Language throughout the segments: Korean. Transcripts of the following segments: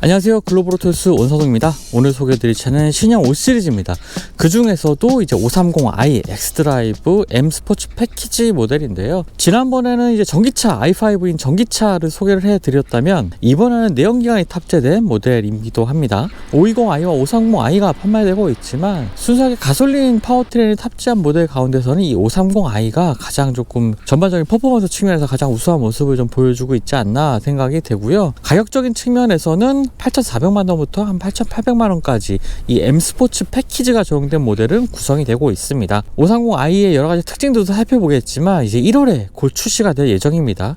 안녕하세요. 글로벌오토스 원서동입니다. 오늘 소개해드릴 차는 신형 5 시리즈입니다. 그 중에서도 이제 530i X드라이브 M 스포츠 패키지 모델인데요. 지난번에는 이제 전기차 i5인 전기차를 소개를 해드렸다면 이번에는 내연기관이 탑재된 모델이기도 합니다. 520i와 530i가 판매되고 있지만 순수하게 가솔린 파워트레인이 탑재한 모델 가운데서는 이 530i가 가장 조금 전반적인 퍼포먼스 측면에서 가장 우수한 모습을 좀 보여주고 있지 않나 생각이 되고요. 가격적인 측면에서는 8,400만 원부터 한 8,800만 원까지 이 M 스포츠 패키지가 적용된 모델은 구성이 되고 있습니다. 530i의 여러 가지 특징들도 살펴보겠지만 이제 1월에 곧 출시가 될 예정입니다.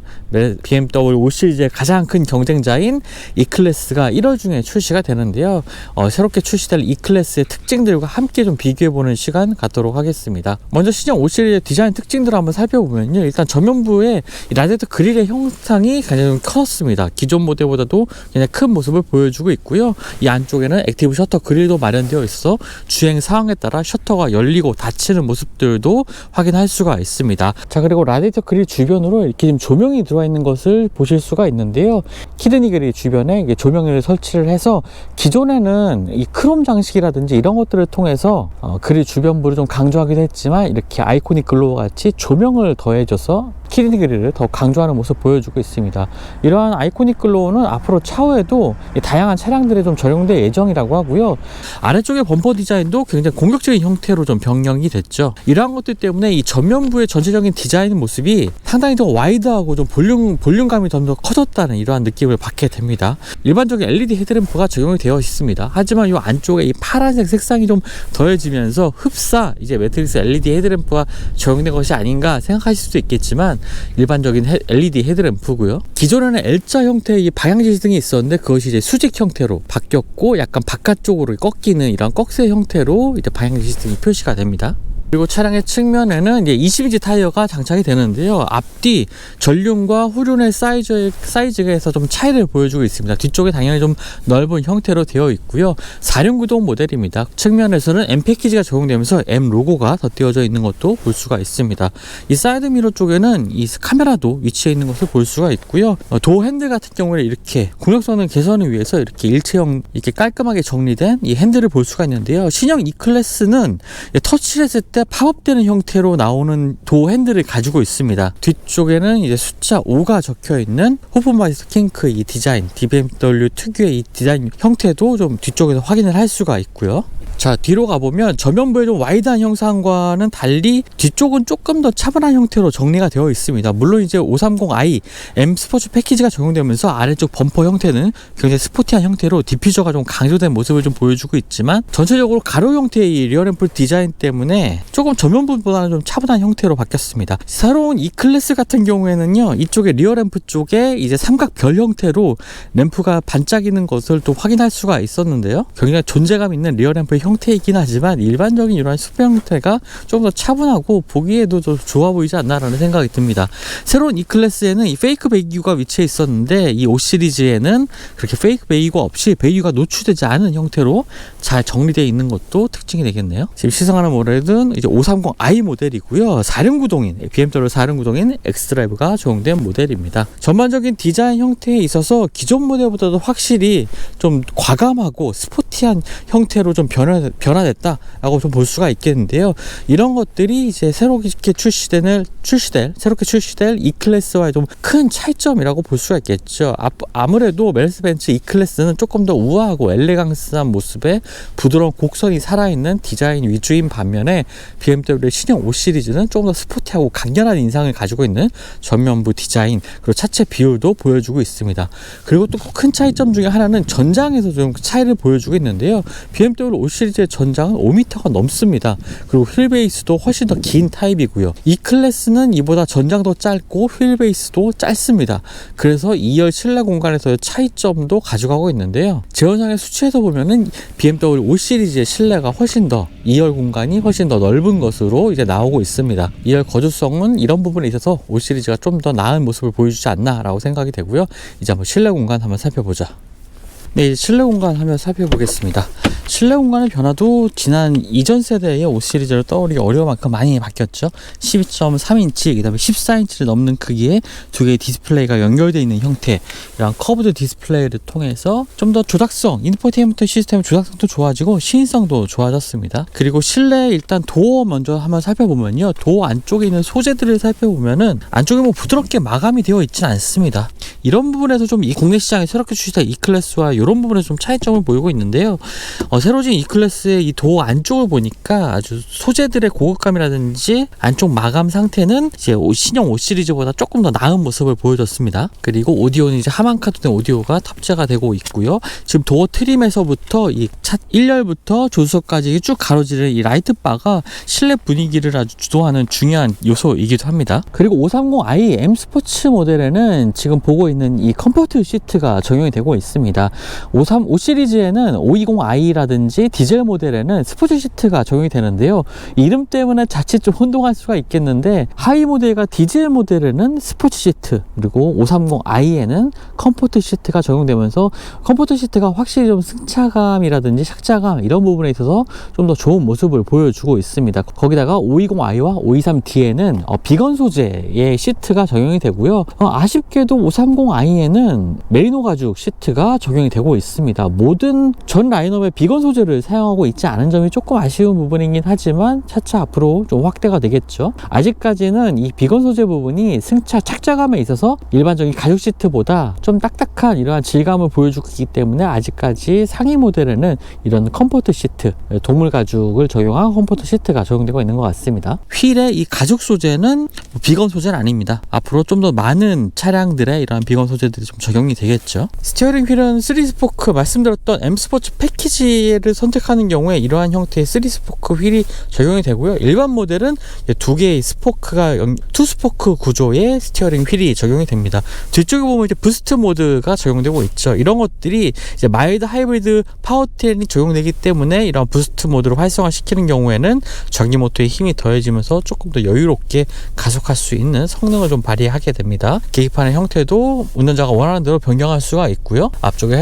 BMW 5 시리즈의 가장 큰 경쟁자인 E클래스가 1월 중에 출시가 되는데요. 새롭게 출시될 E클래스의 특징들과 함께 좀 비교해보는 시간 갖도록 하겠습니다. 먼저 신형 5 시리즈의 디자인 특징들을 한번 살펴보면요. 일단 전면부의 라디에이터 그릴의 형상이 굉장히 컸습니다. 기존 모델보다도 굉장히 큰 모습을 보여주고 있고요. 이 안쪽에는 액티브 셔터 그릴도 마련되어 있어 주행 상황에 따라 셔터가 열리고 닫히는 모습들도 확인할 수가 있습니다. 자, 그리고 라디에이터 그릴 주변으로 이렇게 지금 조명이 들어와 있는 것을 보실 수가 있는데요. 키드니 그릴 주변에 조명을 설치를 해서 기존에는 이 크롬 장식이라든지 이런 것들을 통해서 그릴 주변부를 좀 강조하기도 했지만 이렇게 아이코닉 글로우와 같이 조명을 더해줘서 키드니 그릴을 더 강조하는 모습 보여주고 있습니다. 이러한 아이코닉 글로우는 앞으로 차후에도 다양한 차량들에 좀 적용될 예정이라고 하고요. 아래쪽의 범퍼 디자인도 굉장히 공격적인 형태로 좀 변경이 됐죠. 이러한 것들 때문에 이 전면부의 전체적인 디자인 모습이 상당히 더 와이드하고 좀 볼륨감이 좀 더 커졌다는 이러한 느낌을 받게 됩니다. 일반적인 LED 헤드램프가 적용이 되어 있습니다. 하지만 이 안쪽에 이 파란색 색상이 좀 더해지면서 흡사 이제 매트릭스 LED 헤드램프가 적용된 것이 아닌가 생각하실 수도 있겠지만 일반적인 LED 헤드램프고요. 기존에는 L자 형태의 이 방향지시등이 있었는데 그것이 이제 수직 형태로 바뀌었고 약간 바깥쪽으로 꺾이는 이런 꺽쇠 형태로 이제 방향지시등이 표시가 됩니다. 그리고 차량의 측면에는 이제 20인치 타이어가 장착이 되는데요. 앞뒤 전륜과 후륜의 사이즈에서 좀 차이를 보여주고 있습니다. 뒤쪽에 당연히 좀 넓은 형태로 되어 있고요. 4륜구동 모델입니다. 측면에서는 M 패키지가 적용되면서 M 로고가 덧띄어져 있는 것도 볼 수가 있습니다. 이 사이드 미러 쪽에는 이 카메라도 위치해 있는 것을 볼 수가 있고요. 도어 핸들 같은 경우에 이렇게 공격성능 개선을 위해서 이렇게 일체형 이렇게 깔끔하게 정리된 이 핸들을 볼 수가 있는데요. 신형 E클래스는 터치를 했을 때 팝업되는 형태로 나오는 도어 핸들을 가지고 있습니다. 뒤쪽에는 이제 숫자 5가 적혀 있는 호프마이스 킹크 이 디자인, BMW 특유의 이 디자인 형태도 좀 뒤쪽에서 확인을 할 수가 있고요. 자, 뒤로 가보면 전면부의 좀 와이드한 형상과는 달리 뒤쪽은 조금 더 차분한 형태로 정리가 되어 있습니다. 물론 이제 530i M 스포츠 패키지가 적용되면서 아래쪽 범퍼 형태는 굉장히 스포티한 형태로 디퓨저가 좀 강조된 모습을 좀 보여주고 있지만 전체적으로 가로 형태의 이 리어램프 디자인 때문에 조금 전면부보다는 좀 차분한 형태로 바뀌었습니다. 새로운 E클래스 같은 경우에는요, 이쪽에 리어램프 쪽에 이제 삼각별 형태로 램프가 반짝이는 것을 또 확인할 수가 있었는데요. 굉장히 존재감 있는 리어램프의 형태이긴 하지만 일반적인 이러한 수평 형태가 좀 더 차분하고 보기에도 좀 좋아 보이지 않나라는 생각이 듭니다. 새로운 E클래스에는 이 페이크 배기구가 위치해 있었는데 이 5 시리즈에는 그렇게 페이크 배기구 없이 배기구가 노출되지 않은 형태로 잘 정리되어 있는 것도 특징이 되겠네요. 지금 시승하는 모델은 이제 530i 모델이고요. 4륜구동인 BMW 4륜구동인 X드라이브가 적용된 모델입니다. 전반적인 디자인 형태에 있어서 기존 모델보다도 확실히 좀 과감하고 스포티한 형태로 좀 변화됐다라고 좀 볼 수가 있겠는데요. 이런 것들이 이제 새롭게 출시될 E클래스와의 좀 큰 차이점이라고 볼 수가 있겠죠. 아무래도 메르세데스 E클래스는 조금 더 우아하고 엘레강스한 모습의 부드러운 곡선이 살아있는 디자인 위주인 반면에 BMW의 신형 5 시리즈는 조금 더 스포티하고 강렬한 인상을 가지고 있는 전면부 디자인 그리고 차체 비율도 보여주고 있습니다. 그리고 또 큰 차이점 중에 하나는 전장에서 좀 차이를 보여주고 있는데요. BMW 5 시리즈의 전장은 5m가 넘습니다. 그리고 휠베이스도 훨씬 더 긴 타입이고요. E클래스는 이보다 전장도 짧고 휠베이스도 짧습니다. 그래서 2열 실내 공간에서의 차이점도 가져가고 있는데요. 제어상의 수치에서 보면은 BMW 5 시리즈의 실내가 훨씬 더 2열 공간이 훨씬 더 넓은 것으로 이제 나오고 있습니다. 2열 거주성은 이런 부분에 있어서 5 시리즈가 좀 더 나은 모습을 보여주지 않나라고 생각이 되고요. 이제 한번 실내 공간 한번 살펴보자. 네, 실내 공간 한번 살펴보겠습니다. 실내 공간의 변화도 지난 이전 세대의 5 시리즈를 떠올리기 어려울 만큼 많이 바뀌었죠. 12.3인치, 그 다음에 14인치를 넘는 크기의 두 개의 디스플레이가 연결되어 있는 형태, 이런 커브드 디스플레이를 통해서 좀 더 조작성, 인포테인먼트 시스템 조작성도 좋아지고 시인성도 좋아졌습니다. 그리고 실내 일단 도어 먼저 한번 살펴보면요, 도어 안쪽에 있는 소재들을 살펴보면은 안쪽에 뭐 부드럽게 마감이 되어 있지는 않습니다. 이런 부분에서 좀 이 국내 시장에 새롭게 출시된 E클래스와 이런 부분에서 좀 차이점을 보이고 있는데요. 새로 진 E클래스의 이 도어 안쪽을 보니까 아주 소재들의 고급감이라든지 안쪽 마감 상태는 이제 신형 5 시리즈보다 조금 더 나은 모습을 보여줬습니다. 그리고 오디오는 이제 하만카톤의 오디오가 탑재가 되고 있고요. 지금 도어 트림에서부터 이 차 1열부터 조수석까지 쭉 가로지르는 이 라이트 바가 실내 분위기를 아주 주도하는 중요한 요소이기도 합니다. 그리고 530i M 스포츠 모델에는 지금 보고 있는 이 컴포트 시트가 적용이 되고 있습니다. 5 시리즈에는 520i라든지 디젤 모델에는 스포츠 시트가 적용이 되는데요. 이름 때문에 자칫 좀 혼동할 수가 있겠는데, 하이 모델과 디젤 모델에는 스포츠 시트, 그리고 530i에는 컴포트 시트가 적용되면서 컴포트 시트가 확실히 좀 승차감이라든지 착자감 이런 부분에 있어서 좀 더 좋은 모습을 보여주고 있습니다. 거기다가 520i와 523D에는 비건 소재의 시트가 적용이 되고요. 아쉽게도 530i에는 메리노 가죽 시트가 적용이 되고 있습니다. 모든 전 라인업에 비건 소재를 사용하고 있지 않은 점이 조금 아쉬운 부분이긴 하지만 차차 앞으로 좀 확대가 되겠죠. 아직까지는 이 비건 소재 부분이 승차 착자감에 있어서 일반적인 가죽 시트보다 좀 딱딱한 이러한 질감을 보여주고 있기 때문에 아직까지 상위 모델에는 이런 컴포트 시트, 동물 가죽을 적용한 컴포트 시트가 적용되고 있는 것 같습니다. 휠의 이 가죽 소재는 비건 소재는 아닙니다. 앞으로 좀 더 많은 차량들의 이러한 비건 소재들이 좀 적용이 되겠죠. 스티어링 휠은 3스포크, 말씀드렸던 M 스포츠 패키지를 선택하는 경우에 이러한 형태의 3스포크 휠이 적용이 되고요. 일반 모델은 두 개의 스포크가 2스포크 구조의 스티어링 휠이 적용이 됩니다. 뒤쪽에 보면 이제 부스트 모드가 적용되고 있죠. 이런 것들이 이제 마일드 하이브리드 파워트레인이 적용되기 때문에 이런 부스트 모드로 활성화시키는 경우에는 전기 모터의 힘이 더해지면서 조금 더 여유롭게 가속할 수 있는 성능을 좀 발휘하게 됩니다. 계기판의 형태도 운전자가 원하는 대로 변경할 수가 있고요. 앞쪽에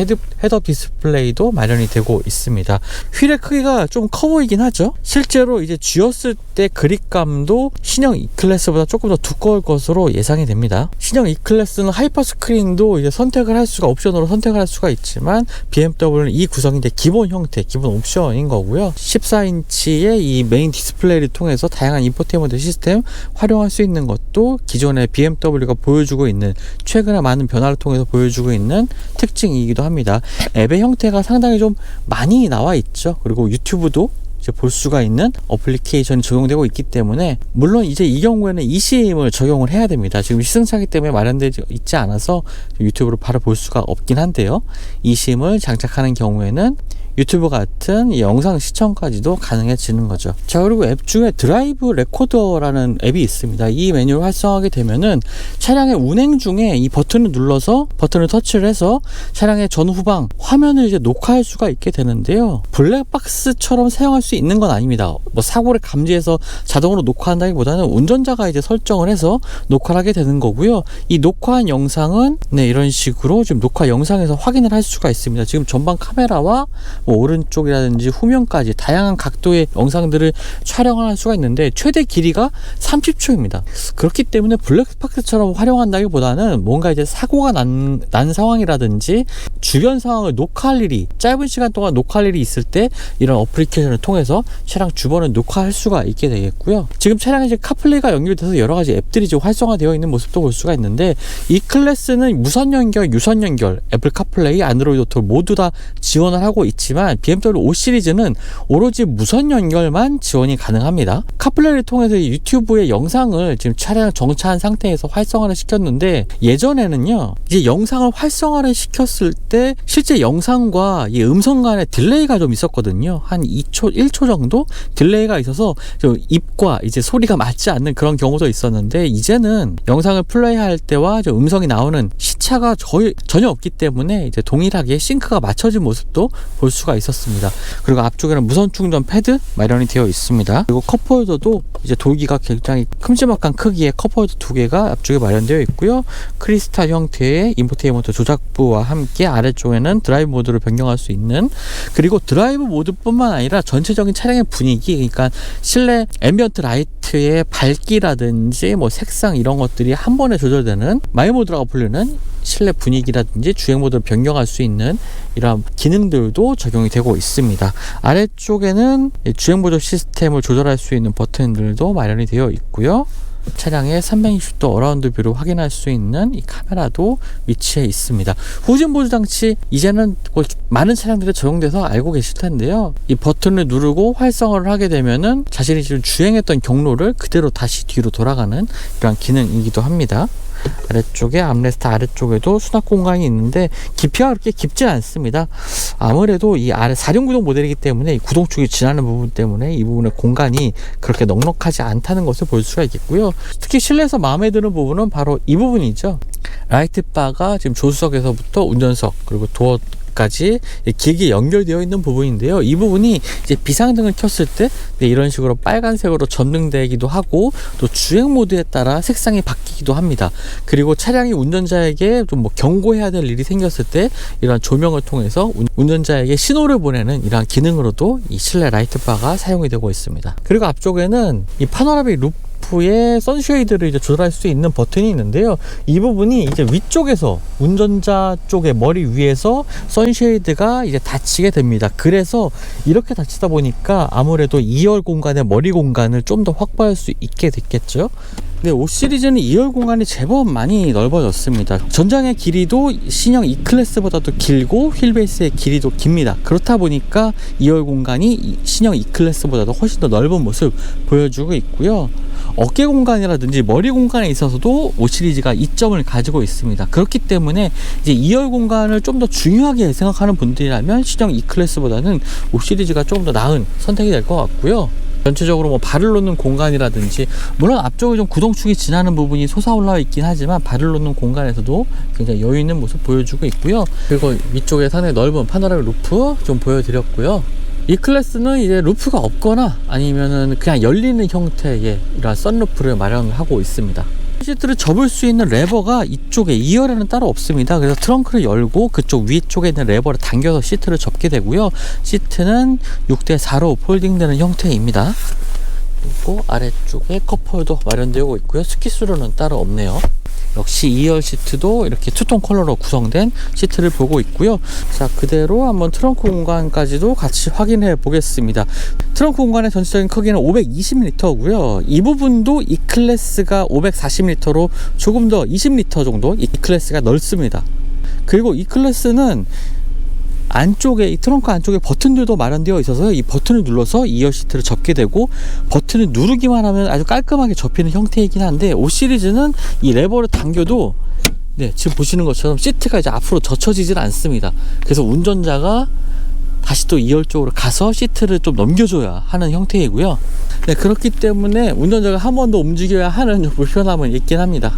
헤드업 디스플레이도 마련이 되고 있습니다. 휠의 크기가 좀 커 보이긴 하죠. 실제로 이제 쥐었을 때 그립감도 신형 E클래스보다 조금 더 두꺼울 것으로 예상이 됩니다. 신형 E클래스는 하이퍼 스크린도 이제 선택을 할 수가, 옵션으로 선택을 할 수가 있지만 BMW는 이 구성이 이제 기본 형태, 기본 옵션인 거고요. 14인치의 이 메인 디스플레이를 통해서 다양한 인포테인먼트 시스템 활용할 수 있는 것도 기존의 BMW가 보여주고 있는, 최근에 많은 변화를 통해서 보여주고 있는 특징이기도 합니다. 앱의 형태가 상당히 좀 많이 나와 있죠. 그리고 유튜브도 이제 볼 수가 있는 어플리케이션이 적용되고 있기 때문에, 물론 이제 이 경우에는 eSIM을 적용을 해야 됩니다. 지금 시승차기 때문에 마련되지 있지 않아서 유튜브로 바로 볼 수가 없긴 한데요. eSIM을 장착하는 경우에는 유튜브 같은 영상 시청까지도 가능해지는 거죠. 자, 그리고 앱 중에 드라이브 레코더라는 앱이 있습니다. 이 메뉴를 활성화하게 되면은 차량의 운행 중에 이 버튼을 눌러서, 버튼을 터치를 해서 차량의 전후방 화면을 이제 녹화할 수가 있게 되는데요. 블랙박스처럼 사용할 수 있는 건 아닙니다. 뭐 사고를 감지해서 자동으로 녹화한다기보다는 운전자가 이제 설정을 해서 녹화를 하게 되는 거고요. 이 녹화한 영상은 이런 식으로 지금 녹화 영상에서 확인을 할 수가 있습니다. 지금 전방 카메라와 오른쪽이라든지 후면까지 다양한 각도의 영상들을 촬영을 할 수가 있는데 최대 길이가 30초입니다. 그렇기 때문에 블랙박스처럼 활용한다기보다는 뭔가 이제 사고가 난 상황이라든지 주변 상황을 녹화할 일이, 짧은 시간 동안 녹화할 일이 있을 때 이런 어플리케이션을 통해서 차량 주변을 녹화할 수가 있게 되겠고요. 지금 차량에 이제 카플레이가 연결돼서 여러 가지 앱들이 지금 활성화되어 있는 모습도 볼 수가 있는데, 이 클래스는 무선 연결, 유선 연결, 애플 카플레이, 안드로이드 오토 모두 다 지원을 하고 있지만 BMW 5 시리즈는 오로지 무선 연결만 지원이 가능합니다. 카플레이를 통해서 유튜브의 영상을 지금 차량 정차한 상태에서 활성화를 시켰는데, 예전에는요, 이제 영상을 활성화를 시켰을 때 실제 영상과 이 음성 간의 딜레이가 좀 있었거든요. 한 2초, 1초 정도 딜레이가 있어서 좀 입과 이제 소리가 맞지 않는 그런 경우도 있었는데, 이제는 영상을 플레이할 때와 음성이 나오는 시차가 전혀 없기 때문에 이제 동일하게 싱크가 맞춰진 모습도 볼 수가 수가 있었습니다. 그리고 앞쪽에는 무선 충전 패드 마련이 되어 있습니다. 그리고 컵홀더도 이제 돌기가 굉장히 큼지막한 크기의 컵홀더 2개가 앞쪽에 마련되어 있고요. 크리스탈 형태의 인포테인먼트 조작부와 함께 아래쪽에는 드라이브 모드를 변경할 수 있는, 그리고 드라이브 모드뿐만 아니라 전체적인 차량의 분위기, 그러니까 실내 앰비언트 라이트의 밝기라든지 뭐 색상 이런 것들이 한 번에 조절되는 마이 모드라고 불리는 실내 분위기라든지 주행 모드를 변경할 수 있는 이러한 기능들도 적용이 되고 있습니다. 아래쪽에는 주행 보조 시스템을 조절할 수 있는 버튼들도 마련이 되어 있고요. 차량의 360도 어라운드 뷰를 확인할 수 있는 이 카메라도 위치해 있습니다. 후진 보조 장치, 이제는 많은 차량들이 적용돼서 알고 계실 텐데요. 이 버튼을 누르고 활성화를 하게 되면은 자신이 지금 주행했던 경로를 그대로 다시 뒤로 돌아가는 이러한 기능이기도 합니다. 아래쪽에 암레스트 아래쪽에도 수납 공간이 있는데 깊이가 그렇게 깊진 않습니다. 아무래도 이 아래 4륜구동 모델이기 때문에 이 구동축이 지나는 부분 때문에 이 부분의 공간이 그렇게 넉넉하지 않다는 것을 볼 수가 있겠고요. 특히 실내에서 마음에 드는 부분은 바로 이 부분이죠. 라이트 바가 지금 조수석에서부터 운전석 그리고 도어까지 길게 연결되어 있는 부분인데요. 이 부분이 이제 비상등을 켰을 때 이런 식으로 빨간색으로 전등되기도 하고, 또 주행 모드에 따라 색상이 바뀌기도 합니다. 그리고 차량이 운전자에게 좀 뭐 경고해야 될 일이 생겼을 때 이러한 조명을 통해서 운전자에게 신호를 보내는 이러한 기능으로도 이 실내 라이트 바가 사용이 되고 있습니다. 그리고 앞쪽에는 이 파노라믹 루프의 선쉐이드를 이제 조절할 수 있는 버튼이 있는데요. 이 부분이 이제 위쪽에서 운전자 쪽의 머리 위에서 선쉐이드가 이제 닫히게 됩니다. 그래서 이렇게 닫히다 보니까 아무래도 2열 공간의 머리 공간을 좀 더 확보할 수 있게 됐겠죠. 네, 5 시리즈는 2열 공간이 제법 많이 넓어졌습니다. 전장의 길이도 신형 E클래스보다도 길고 휠베이스의 길이도 깁니다. 그렇다 보니까 2열 공간이 신형 E클래스보다도 훨씬 더 넓은 모습 보여주고 있고요. 어깨 공간이라든지 머리 공간에 있어서도 5 시리즈가 이점을 가지고 있습니다. 그렇기 때문에 이제 2열 공간을 좀 더 중요하게 생각하는 분들이라면 신형 E클래스보다는 5 시리즈가 조금 더 나은 선택이 될 것 같고요. 전체적으로 뭐 발을 놓는 공간이라든지, 물론 앞쪽에 좀 구동축이 지나는 부분이 솟아올라 있긴 하지만 발을 놓는 공간에서도 굉장히 여유 있는 모습 보여주고 있고요. 그리고 위쪽에 상당히 넓은 파노라믹 루프 좀 보여드렸고요. 이 클래스는 이제 루프가 없거나 아니면은 그냥 열리는 형태의 이러한 썬루프를 마련하고 있습니다. 시트를 접을 수 있는 레버가 이쪽에 2열에는 따로 없습니다. 그래서 트렁크를 열고 그쪽 위쪽에 있는 레버를 당겨서 시트를 접게 되고요. 시트는 6대4로 폴딩되는 형태입니다. 그리고 아래쪽에 컵홀더 마련되고 있고요. 스키스로는 따로 없네요. 역시 2열 시트도 이렇게 투톤 컬러로 구성된 시트를 보고 있고요. 자, 그대로 한번 트렁크 공간까지도 같이 확인해 보겠습니다. 트렁크 공간의 전체적인 크기는 520L고요. 이 부분도 이 클래스가 540L로 조금 더 20L 정도 이 클래스가 넓습니다. 그리고 이 클래스는 안쪽에, 이 트렁크 안쪽에 버튼들도 마련되어 있어서 이 버튼을 눌러서 2열 시트를 접게 되고, 버튼을 누르기만 하면 아주 깔끔하게 접히는 형태이긴 한데, 5 시리즈는 이 레버를 당겨도 네, 지금 보시는 것처럼 시트가 이제 앞으로 젖혀지질 않습니다. 그래서 운전자가 다시 또 2열 쪽으로 가서 시트를 좀 넘겨줘야 하는 형태이고요. 네, 그렇기 때문에 운전자가 한 번 더 움직여야 하는 불편함은 있긴 합니다.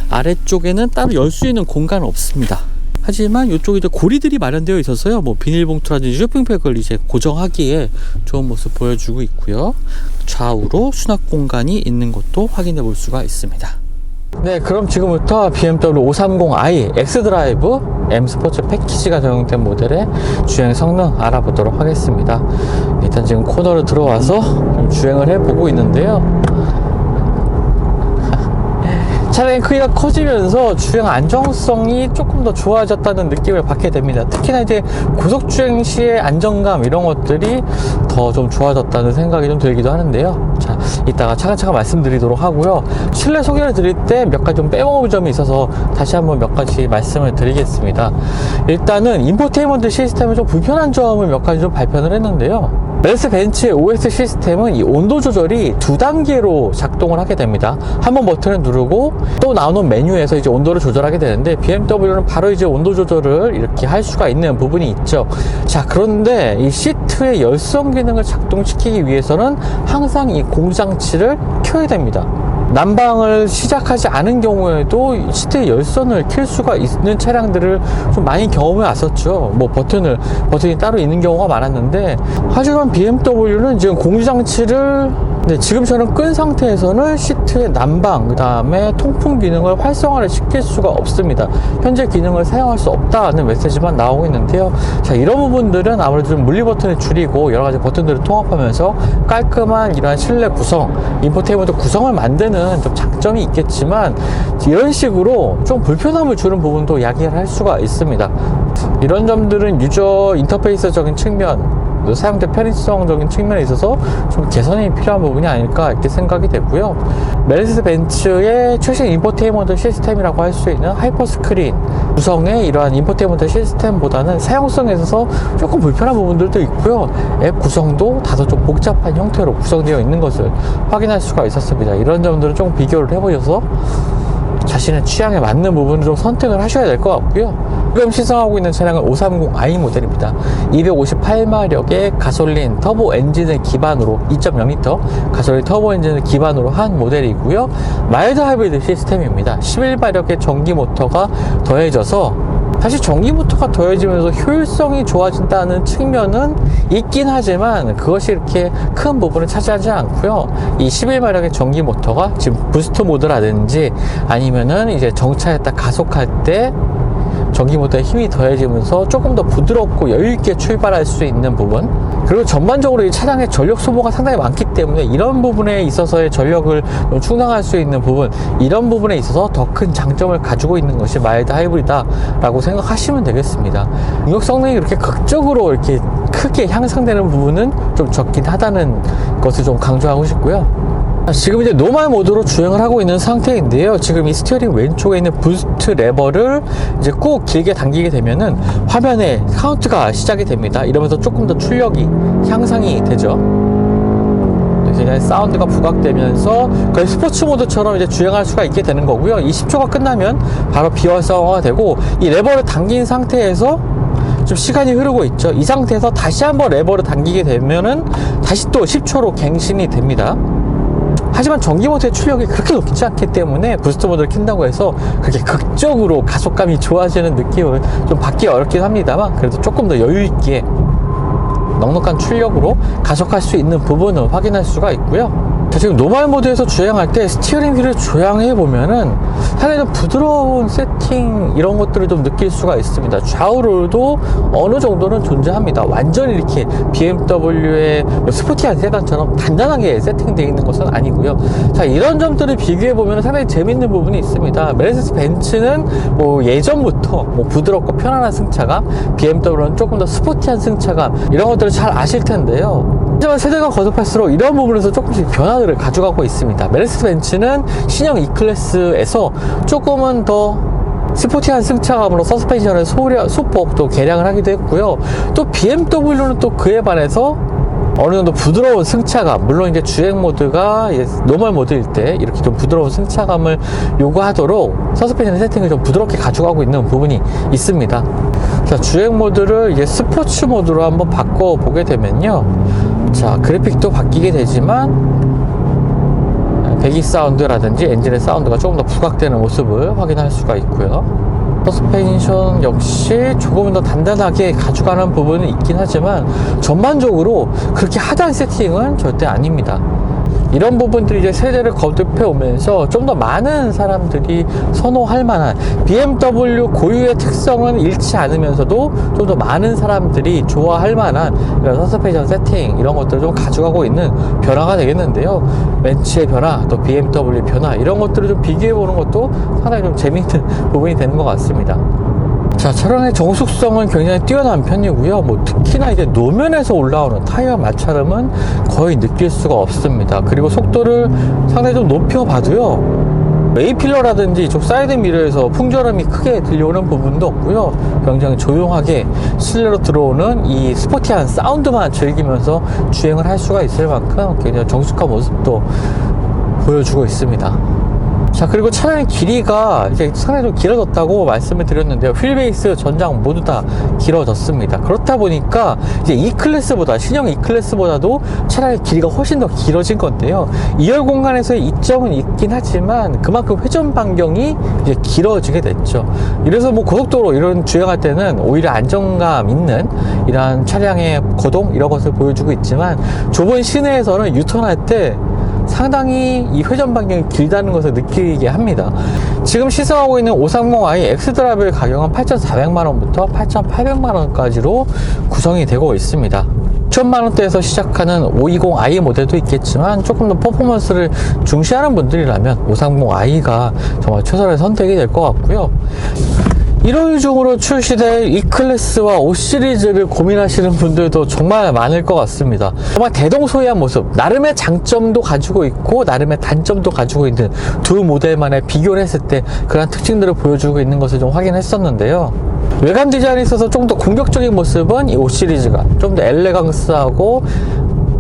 아래쪽에는 따로 열 수 있는 공간은 없습니다. 하지만 이쪽에 이제 고리들이 마련되어 있어서요, 뭐 비닐봉투라든지 쇼핑백을 이제 고정하기에 좋은 모습 보여주고 있고요. 좌우로 수납 공간이 있는 것도 확인해 볼 수가 있습니다. 네, 그럼 지금부터 BMW 530i X드라이브 M 스포츠 패키지가 적용된 모델의 주행 성능 알아보도록 하겠습니다. 일단 지금 코너를 들어와서 좀 주행을 해보고 있는데요. 차량의 크기가 커지면서 주행 안정성이 조금 더 좋아졌다는 느낌을 받게 됩니다. 특히나 이제 고속주행 시의 안정감 이런 것들이 더 좀 좋아졌다는 생각이 좀 들기도 하는데요. 자, 이따가 차근차근 말씀드리도록 하고요. 실내 소개를 드릴 때 몇 가지 좀 빼먹은 점이 있어서 다시 한번 몇 가지 말씀을 드리겠습니다. 일단은 인포테인먼트 시스템에 좀 불편한 점을 몇 가지 좀 발표를 했는데요. 메르스 벤츠의 OS 시스템은 이 온도 조절이 2단계로 작동을 하게 됩니다. 한번 버튼을 누르고 또 나오는 메뉴에서 이제 온도를 조절하게 되는데, BMW는 바로 이제 온도 조절을 이렇게 할 수가 있는 부분이 있죠. 자, 그런데 이 시트의 열선 기능을 작동시키기 위해서는 항상 이 공장치를 켜야 됩니다. 난방을 시작하지 않은 경우에도 시트의 열선을 켤 수가 있는 차량들을 좀 많이 경험해 왔었죠. 뭐 버튼이 따로 있는 경우가 많았는데, 하지만 BMW는 지금 공유장치를 지금처럼 끈 상태에서는 시트의 난방, 그 다음에 통풍 기능을 활성화를 시킬 수가 없습니다. 현재 기능을 사용할 수 없다는 메시지만 나오고 있는데요. 자, 이런 부분들은 아무래도 좀 물리 버튼을 줄이고 여러 가지 버튼들을 통합하면서 깔끔한 이러한 실내 구성, 인포테인먼트 구성을 만드는 좀 장점이 있겠지만, 이런 식으로 좀 불편함을 주는 부분도 야기를 할 수가 있습니다. 이런 점들은 유저 인터페이스적인 측면, 사용자 편의성적인 측면에 있어서 좀 개선이 필요한 부분이 아닐까 이렇게 생각이 되고요. 메르세데스 벤츠의 최신 인포테인먼트 시스템이라고 할 수 있는 하이퍼스크린 구성의 이러한 인포테인먼트 시스템보다는 사용성에 있어서 조금 불편한 부분들도 있고요. 앱 구성도 다소 좀 복잡한 형태로 구성되어 있는 것을 확인할 수가 있었습니다. 이런 점들을 좀 비교를 해보셔서 자신의 취향에 맞는 부분을 좀 선택을 하셔야 될 것 같고요. 지금 시승하고 있는 차량은 530i 모델입니다. 258마력의 가솔린 터보 엔진을 기반으로 2.0L 가솔린 터보 엔진을 기반으로 한 모델이고요. 마일드 하이브리드 시스템입니다. 11마력의 전기 모터가 더해져서, 사실 전기 모터가 더해지면서 효율성이 좋아진다는 측면은 있긴 하지만 그것이 이렇게 큰 부분을 차지하지 않고요. 이 11마력의 전기 모터가 지금 부스트 모드라든지 아니면은 이제 정차했다 가속할 때 전기 모터의 힘이 더해지면서 조금 더 부드럽고 여유있게 출발할 수 있는 부분, 그리고 전반적으로 이 차량의 전력 소모가 상당히 많기 때문에 이런 부분에 있어서의 전력을 좀 충당할 수 있는 부분, 이런 부분에 있어서 더 큰 장점을 가지고 있는 것이 마일드 하이브리드다 라고 생각하시면 되겠습니다. 능력 성능이 그렇게 극적으로 이렇게 크게 향상되는 부분은 좀 적긴 하다는 것을 좀 강조하고 싶고요. 지금 이제 노멀 모드로 주행을 하고 있는 상태인데요. 지금 이 스티어링 왼쪽에 있는 부스트 레버를 이제 꾹 길게 당기게 되면은 화면에 카운트가 시작이 됩니다. 이러면서 조금 더 출력이 향상이 되죠. 굉장히 사운드가 부각되면서 거의 스포츠 모드처럼 이제 주행할 수가 있게 되는 거고요. 20초가 끝나면 바로 비활성화가 되고, 이 레버를 당긴 상태에서 좀 시간이 흐르고 있죠. 이 상태에서 다시 한번 레버를 당기게 되면은 다시 또 10초로 갱신이 됩니다. 하지만 전기 모터의 출력이 그렇게 높지 않기 때문에 부스트 모드를 킨다고 해서 그렇게 극적으로 가속감이 좋아지는 느낌을 좀 받기 어렵긴 합니다만, 그래도 조금 더 여유있게 넉넉한 출력으로 가속할 수 있는 부분을 확인할 수가 있고요. 지금 노멀 모드에서 주행할 때 스티어링 휠을 조향해 보면은 상당히 좀 부드러운 세팅, 이런 것들을 좀 느낄 수가 있습니다. 좌우롤도 어느 정도는 존재합니다. 완전히 이렇게 BMW의 스포티한 세단처럼 단단하게 세팅되어 있는 것은 아니고요. 자, 이런 점들을 비교해 보면 상당히 재밌는 부분이 있습니다. 메르세데스 벤츠는 뭐 예전부터 뭐 부드럽고 편안한 승차감, BMW는 조금 더 스포티한 승차감, 이런 것들을 잘 아실 텐데요. 하지만 세대가 거듭할수록 이런 부분에서 조금씩 변화들을 가져가고 있습니다. 메르세데스 벤츠는 신형 E클래스에서 조금은 더 스포티한 승차감으로 서스펜션의 소폭도 개량을 하기도 했고요. 또 BMW는 또 그에 반해서 어느 정도 부드러운 승차감, 물론 이제 주행 모드가 노멀 모드일 때 이렇게 좀 부드러운 승차감을 요구하도록 서스펜션 세팅을 좀 부드럽게 가져가고 있는 부분이 있습니다. 자, 주행 모드를 이제 스포츠 모드로 한번 바꿔보게 되면요. 자, 그래픽도 바뀌게 되지만 배기 사운드라든지 엔진의 사운드가 조금 더 부각되는 모습을 확인할 수가 있고요. 서스펜션 역시 조금 더 단단하게 가져가는 부분은 있긴 하지만 전반적으로 그렇게 하드한 세팅은 절대 아닙니다. 이런 부분들이 이제 세대를 거듭해 오면서 좀 더 많은 사람들이 선호할 만한, BMW 고유의 특성은 잃지 않으면서도 좀 더 많은 사람들이 좋아할 만한 이런 서스펜션 세팅, 이런 것들을 좀 가져가고 있는 변화가 되겠는데요. 벤츠의 변화, 또 BMW 변화, 이런 것들을 좀 비교해 보는 것도 상당히 좀 재미있는 부분이 되는 것 같습니다. 자, 차량의 정숙성은 굉장히 뛰어난 편이고요. 뭐 특히나 이제 노면에서 올라오는 타이어 마찰음은 거의 느낄 수가 없습니다. 그리고 속도를 상당히 좀 높여봐도요, A필러라든지 이쪽 사이드 미러에서 풍절음이 크게 들려오는 부분도 없고요. 굉장히 조용하게 실내로 들어오는 이 스포티한 사운드만 즐기면서 주행을 할 수가 있을 만큼 굉장히 정숙한 모습도 보여주고 있습니다. 자, 그리고 차량의 길이가 이제 상당히 좀 길어졌다고 말씀을 드렸는데요. 휠베이스, 전장 모두 다 길어졌습니다. 그렇다 보니까 이제 E클래스보다, 신형 E클래스보다도 차량의 길이가 훨씬 더 길어진 건데요. 2열 공간에서의 이점은 있긴 하지만 그만큼 회전 반경이 이제 길어지게 됐죠. 이래서 뭐 고속도로 이런 주행할 때는 오히려 안정감 있는 이러한 차량의 거동 이런 것을 보여주고 있지만, 좁은 시내에서는 유턴할 때 상당히 이 회전 반경이 길다는 것을 느끼게 합니다. 지금 시승하고 있는 530i 엑스드라이브의 가격은 8,400만원부터 8,800만원까지로 구성이 되고 있습니다. 6천만원대에서 시작하는 520i 모델도 있겠지만, 조금 더 퍼포먼스를 중시하는 분들이라면 530i가 정말 최선의 선택이 될 것 같고요. 1월 중으로 출시될 E클래스와 5시리즈를 고민하시는 분들도 정말 많을 것 같습니다. 정말 대동소이한 모습, 나름의 장점도 가지고 있고 나름의 단점도 가지고 있는 두 모델만의 비교를 했을 때 그런 특징들을 보여주고 있는 것을 좀 확인했었는데요. 외관 디자인에 있어서 조금 더 공격적인 모습은 이 5시리즈가, 좀 더 엘레강스하고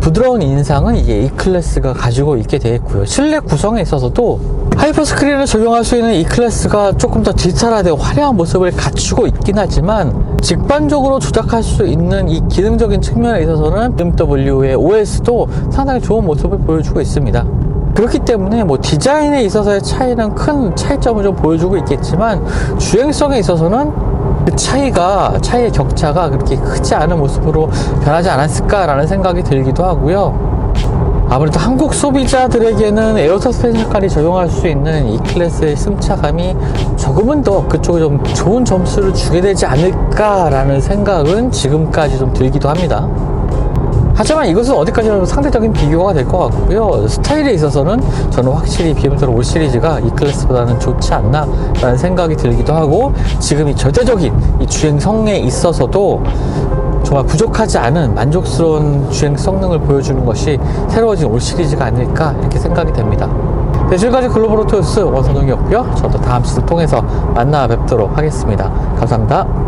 부드러운 인상은 이게 E클래스가 가지고 있게 되겠고요. 실내 구성에 있어서도 하이퍼 스크린을 적용할 수 있는 E클래스가 조금 더 디지털화되고 화려한 모습을 갖추고 있긴 하지만, 직관적으로 조작할 수 있는 이 기능적인 측면에 있어서는 BMW의 OS도 상당히 좋은 모습을 보여주고 있습니다. 그렇기 때문에 뭐 디자인에 있어서의 차이는 큰 차이점을 좀 보여주고 있겠지만, 주행성에 있어서는 그 차이의 격차가 그렇게 크지 않은 모습으로 변하지 않았을까라는 생각이 들기도 하고요. 아무래도 한국 소비자들에게는 에어 서스펜션까지 적용할 수 있는 이 클래스의 승차감이 조금은 더 그쪽에 좀 좋은 점수를 주게 되지 않을까라는 생각은 지금까지 좀 들기도 합니다. 하지만 이것은 어디까지나 상대적인 비교가 될 것 같고요. 스타일에 있어서는 저는 확실히 BMW 5 시리즈가 이 클래스보다는 좋지 않나 라는 생각이 들기도 하고, 지금 이 절대적인 이 주행성에 있어서도 정말 부족하지 않은 만족스러운 주행 성능을 보여주는 것이 새로워진 5 시리즈가 아닐까 이렇게 생각이 됩니다. 네, 지금까지 글로벌 오토뉴스 원선동이었고요. 저도 다음 시즌 통해서 만나 뵙도록 하겠습니다. 감사합니다.